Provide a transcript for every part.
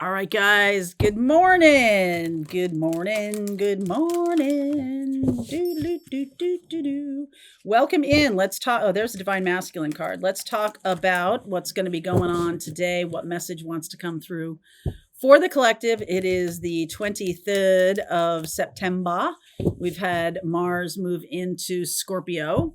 All right, guys. Good morning. Good morning. Good morning. Do. Welcome in. Let's talk. Oh, there's a Divine Masculine card. Let's talk about what's going to be going on today. What message wants to come through for the collective. It is the 23rd of September. We've had Mars move into Scorpio,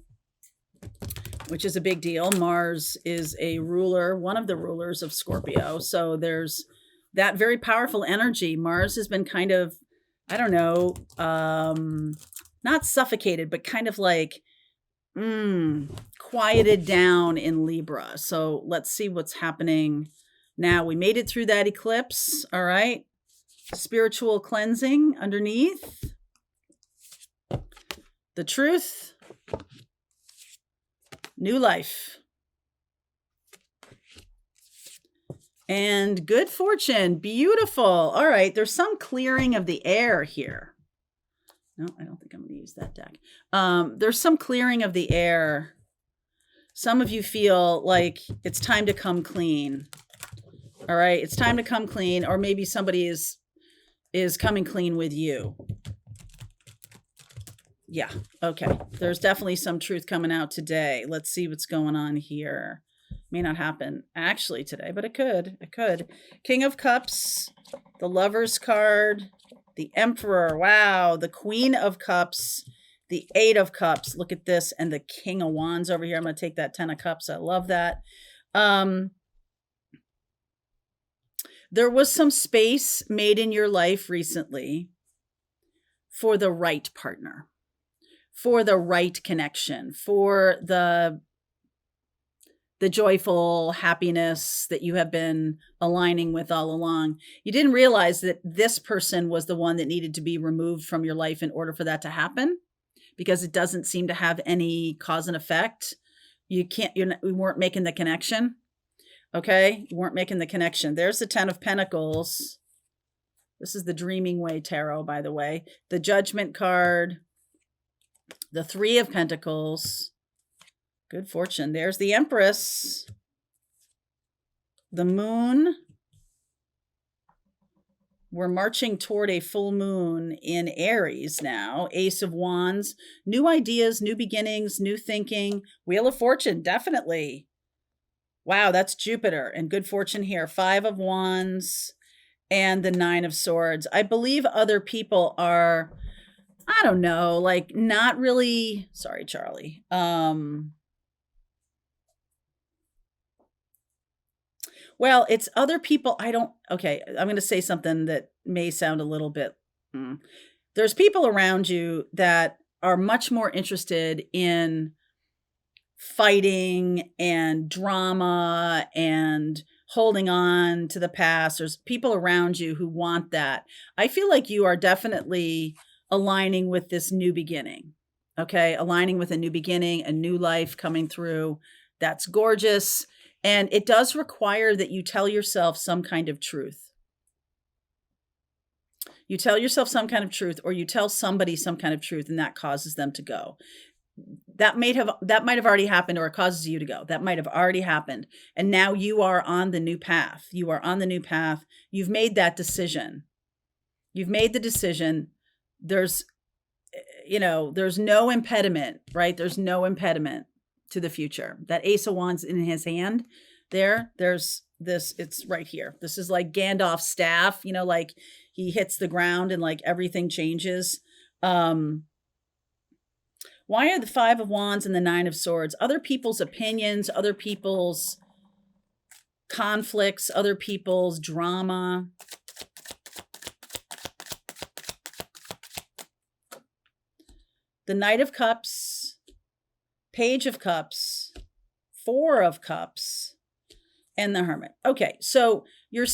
which is a big deal. Mars is a ruler, one of the rulers of Scorpio. So there's that very powerful energy. Mars has been kind of, I don't know, not suffocated, but kind of like quieted down in Libra. So let's see what's happening now. We made it through that eclipse. All right. Spiritual cleansing underneath. The truth. New life. And good fortune. Beautiful. All right. There's some clearing of the air here. No, I don't think I'm going to use that deck. There's some clearing of the air. Some of you feel like it's time to come clean. All right. It's time to come clean. Or maybe somebody is coming clean with you. Yeah. Okay. There's definitely some truth coming out today. Let's see what's going on here. May not happen actually today, but it could. It could. King of Cups, the Lover's card, the Emperor. Wow. The Queen of Cups, the Eight of Cups. Look at this. And the King of Wands over here. I'm going to take that 10 of Cups. I love that. There was some space made in your life recently for the right partner, for the right connection, for the joyful happiness that you have been aligning with all along. You didn't realize that this person was the one that needed to be removed from your life in order for that to happen, because it doesn't seem to have any cause and effect. We weren't making the connection. Okay. You weren't making the connection. There's the 10 of Pentacles. This is the Dreaming Way Tarot, by the way. The Judgment card, the 3 of Pentacles. Good fortune. There's the Empress. The Moon. We're marching toward a full moon in Aries now. Ace of Wands. New ideas, new beginnings, new thinking. Wheel of Fortune, definitely. Wow, that's Jupiter. And good fortune here. 5 of Wands and the 9 of Swords. I believe other people are, I don't know, like not really. Sorry, Charlie. Well, it's other people. Okay, I'm going to say something that may sound a little bit. There's people around you that are much more interested in fighting and drama and holding on to the past. There's people around you who want that. I feel like you are definitely aligning with this new beginning. Okay, aligning with a new beginning, a new life coming through. That's gorgeous. And it does require that you tell yourself some kind of truth. You tell yourself some kind of truth, or you tell somebody some kind of truth, and that causes them to go. That might have already happened, or it causes you to go. That might have already happened. And now you are on the new path. You are on the new path. You've made that decision. You've made the decision. There's no impediment, right? There's no impediment to the future. That Ace of Wands in his hand there's this, it's right here. This is like Gandalf's staff, like he hits the ground and like everything changes. Why are the 5 of Wands and the 9 of Swords? Other people's opinions, other people's conflicts, other people's drama. The Knight of Cups, Page of Cups, 4 of Cups, and the Hermit. Okay, so you're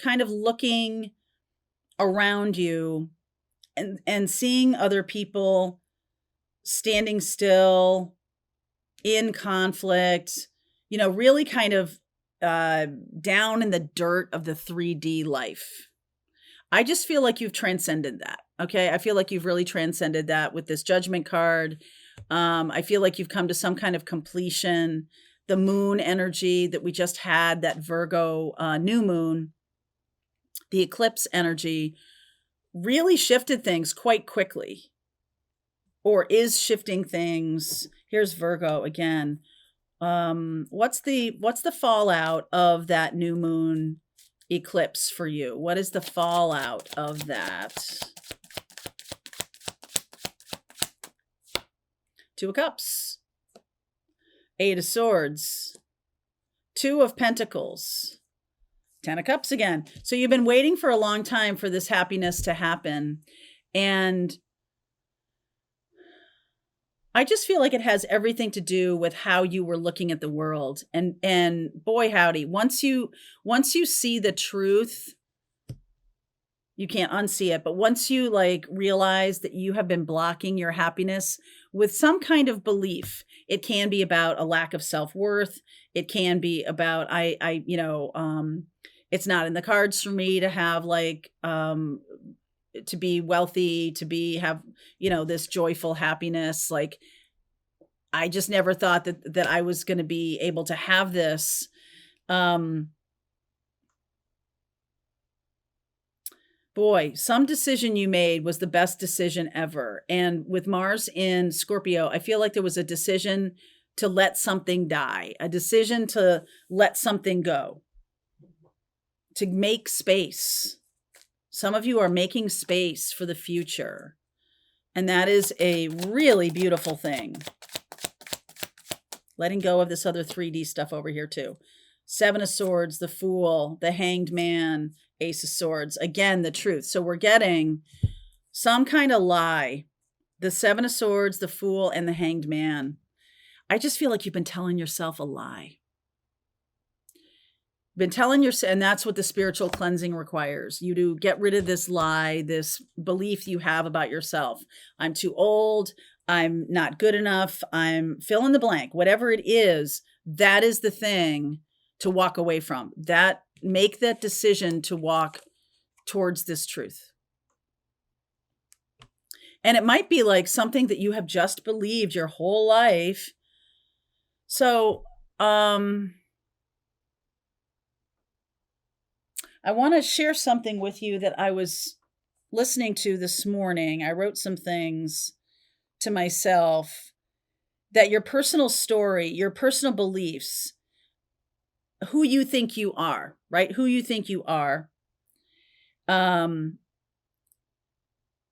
kind of looking around you and seeing other people standing still in conflict, really kind of down in the dirt of the 3D life. I just feel like you've transcended that. Okay. I feel like you've really transcended that with this Judgment card. I feel like you've come to some kind of completion. the moon energy that we just had, that Virgo new moon, the eclipse energy really shifted things quite quickly, or is shifting things. Here's Virgo again. What's the fallout of that new moon eclipse for you? What is the fallout of that? Two of Cups, Eight of Swords, Two of Pentacles, Ten of Cups again. So you've been waiting for a long time for this happiness to happen. And I just feel like it has everything to do with how you were looking at the world. And boy, howdy, once you see the truth, you can't unsee it. But once you like realize that you have been blocking your happiness with some kind of belief, it can be about a lack of self-worth. It can be about, it's not in the cards for me to have like, to be wealthy, to have, this joyful happiness. Like, I just never thought that I was going to be able to have this. Boy, some decision you made was the best decision ever. And with Mars in Scorpio, I feel like there was a decision to let something die, a decision to let something go, to make space. Some of you are making space for the future. And that is a really beautiful thing. Letting go of this other 3D stuff over here too. Seven of Swords, the Fool, the Hanged Man, Ace of Swords. Again, the truth. So we're getting some kind of lie. The Seven of Swords, the Fool, and the Hanged Man. I just feel like you've been telling yourself a lie. Been telling yourself, and that's what the spiritual cleansing requires. You to get rid of this lie, this belief you have about yourself. I'm too old. I'm not good enough. I'm fill in the blank. Whatever it is, that is the thing to walk away from. Make that decision to walk towards this truth. And it might be like something that you have just believed your whole life. So, I want to share something with you that I was listening to this morning. I wrote some things to myself that your personal story, your personal beliefs, who you think you are, right? Who you think you are.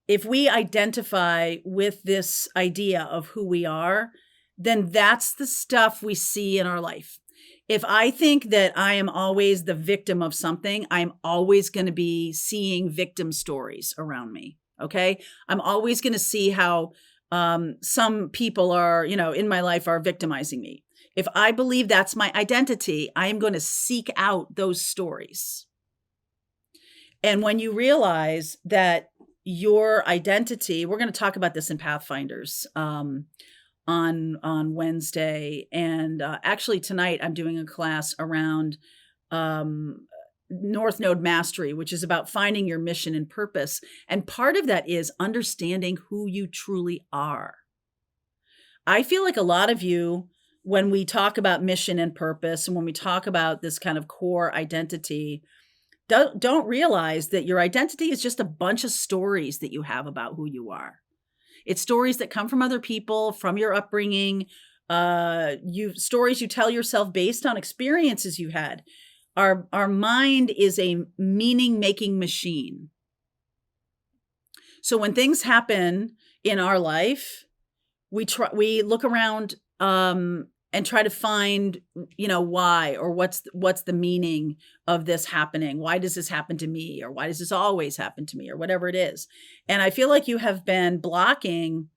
If we identify with this idea of who we are, then that's the stuff we see in our life. If I think that I am always the victim of something, I'm always going to be seeing victim stories around me. Okay. I'm always going to see how some people are, in my life are victimizing me. If I believe that's my identity, I am going to seek out those stories. And when you realize that your identity, we're going to talk about this in Pathfinders on Wednesday. And actually tonight I'm doing a class around North Node Mastery, which is about finding your mission and purpose. And part of that is understanding who you truly are. I feel like a lot of you, when we talk about mission and purpose, and when we talk about this kind of core identity, don't realize that your identity is just a bunch of stories that you have about who you are. It's stories that come from other people, from your upbringing, stories you tell yourself based on experiences you had. Our mind is a meaning-making machine. So when things happen in our life, we look around and try to find, why, or what's the meaning of this happening? Why does this happen to me? Or why does this always happen to me? Or whatever it is. And I feel like you have been blocking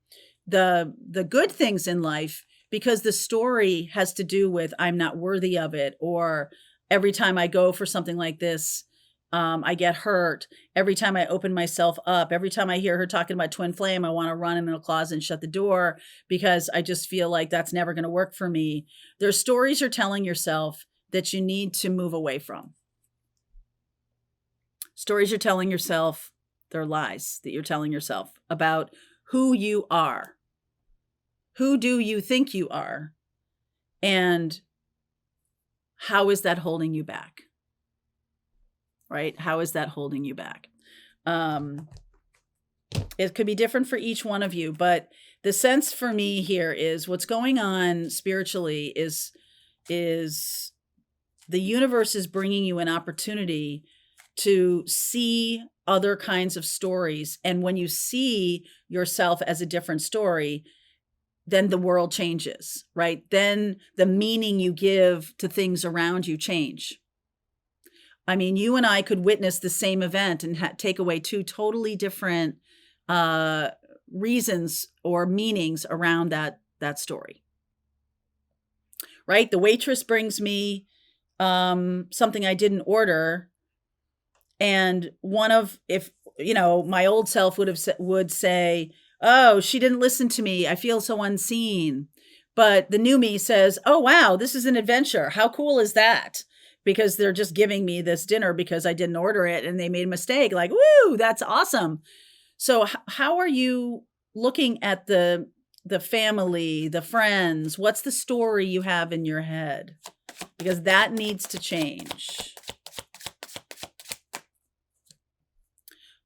the good things in life because the story has to do with I'm not worthy of it, or every time I go for something like this, I get hurt. Every time I open myself up, every time I hear her talking about twin flame, I want to run in a closet and shut the door because I just feel like that's never going to work for me. There's stories you're telling yourself that you need to move away from. Stories you're telling yourself, they're lies that you're telling yourself about who you are. Who do you think you are? And how is that holding you back? Right? How is that holding you back? Um, it could be different for each one of you, but the sense for me here is what's going on spiritually is the universe is bringing you an opportunity to see other kinds of stories. And when you see yourself as a different story, then the world changes, right? Then the meaning you give to things around you change. I mean, you and I could witness the same event and take away two totally different uh, reasons or meanings around that story, right? The waitress brings me something I didn't order, and if my old self would say, "Oh, she didn't listen to me. I feel so unseen." But the new me says, "Oh, wow, this is an adventure. How cool is that?" Because they're just giving me this dinner because I didn't order it and they made a mistake. Like, woo, that's awesome. So how are you looking at the family, the friends? What's the story you have in your head? Because that needs to change.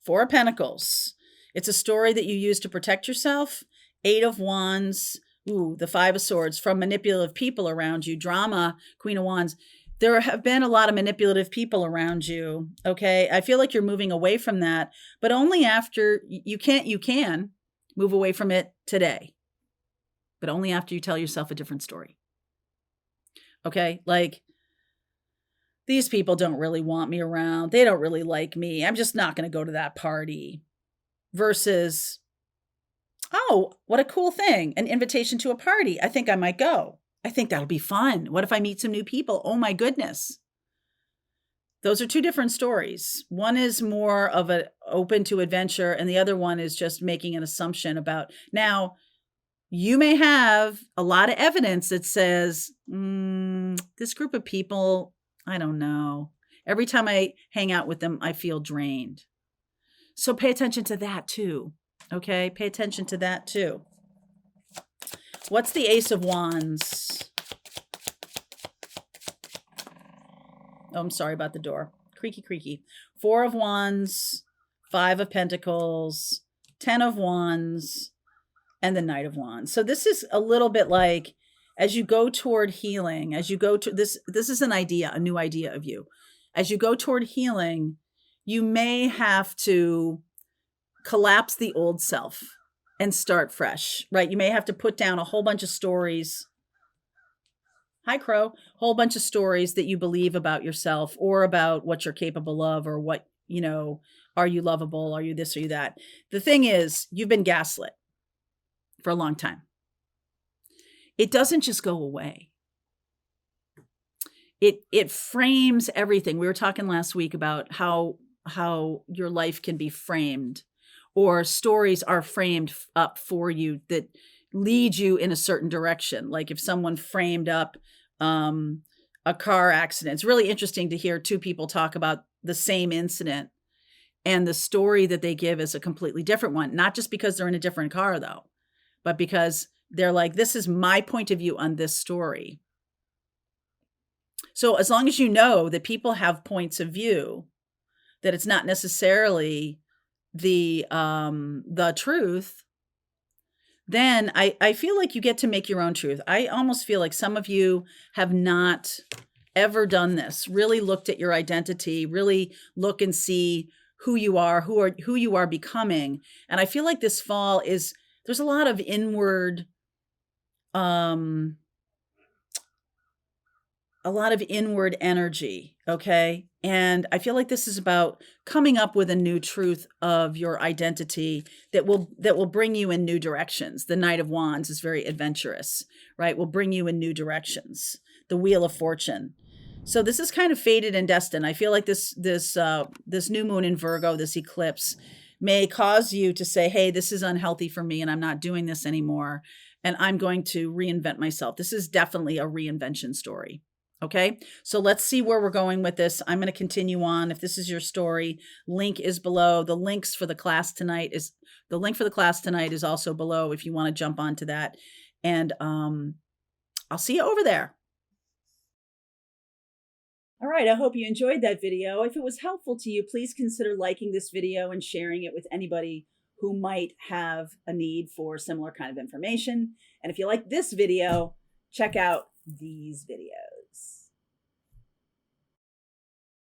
Four of Pentacles. It's a story that you use to protect yourself. Eight of Wands. Ooh, the Five of Swords. From manipulative people around you. Drama. Queen of Wands. There have been a lot of manipulative people around you. Okay. I feel like you're moving away from that, but only after you can move away from it today, but only after you tell yourself a different story. Okay. Like, these people don't really want me around. They don't really like me. I'm just not going to go to that party. Versus, oh, what a cool thing. An invitation to a party. I think I might go. I think that'll be fun. What if I meet some new people? Oh my goodness. Those are two different stories. One is more of an open to adventure, and the other one is just making an assumption about. Now, you may have a lot of evidence that says, this group of people, I don't know. Every time I hang out with them, I feel drained. So pay attention to that too. Okay? Pay attention to that too. What's the Ace of Wands? Oh, I'm sorry about the door. Creaky, creaky. Four of Wands, Five of Pentacles, 10 of Wands, and the Knight of Wands. So this is a little bit like, as you go toward healing, as you go to this is an idea, a new idea of you. As you go toward healing, you may have to collapse the old self and start fresh, right? You may have to put down a whole bunch of stories. Hi, Crow. Whole bunch of stories that you believe about yourself or about what you're capable of, or what, are you lovable? Are you this? Are you that? The thing is, you've been gaslit for a long time. It doesn't just go away. It frames everything. We were talking last week about how your life can be framed, or stories are framed up for you that lead you in a certain direction. Like if someone framed up a car accident. It's really interesting to hear two people talk about the same incident, and the story that they give is a completely different one. Not just because they're in a different car though, but because they're like, this is my point of view on this story. So as long as you know that people have points of view, that it's not necessarily the truth, then I feel like you get to make your own truth. I almost feel like some of you have not ever done this, really looked at your identity, really look and see who you are, who you are becoming. And I feel like this fall there's a lot of inward energy, okay? And I feel like this is about coming up with a new truth of your identity that will bring you in new directions. The Knight of Wands is very adventurous, right? Will bring you in new directions. The Wheel of Fortune. So this is kind of fated and destined. I feel like this new moon in Virgo, this eclipse, may cause you to say, hey, this is unhealthy for me and I'm not doing this anymore. And I'm going to reinvent myself. This is definitely a reinvention story. Okay, so let's see where we're going with this. I'm going to continue on. If this is your story, link is below. The link for the class tonight is also below if you want to jump onto that. And I'll see you over there. All right, I hope you enjoyed that video. If it was helpful to you, please consider liking this video and sharing it with anybody who might have a need for similar kind of information. And if you like this video, check out these videos.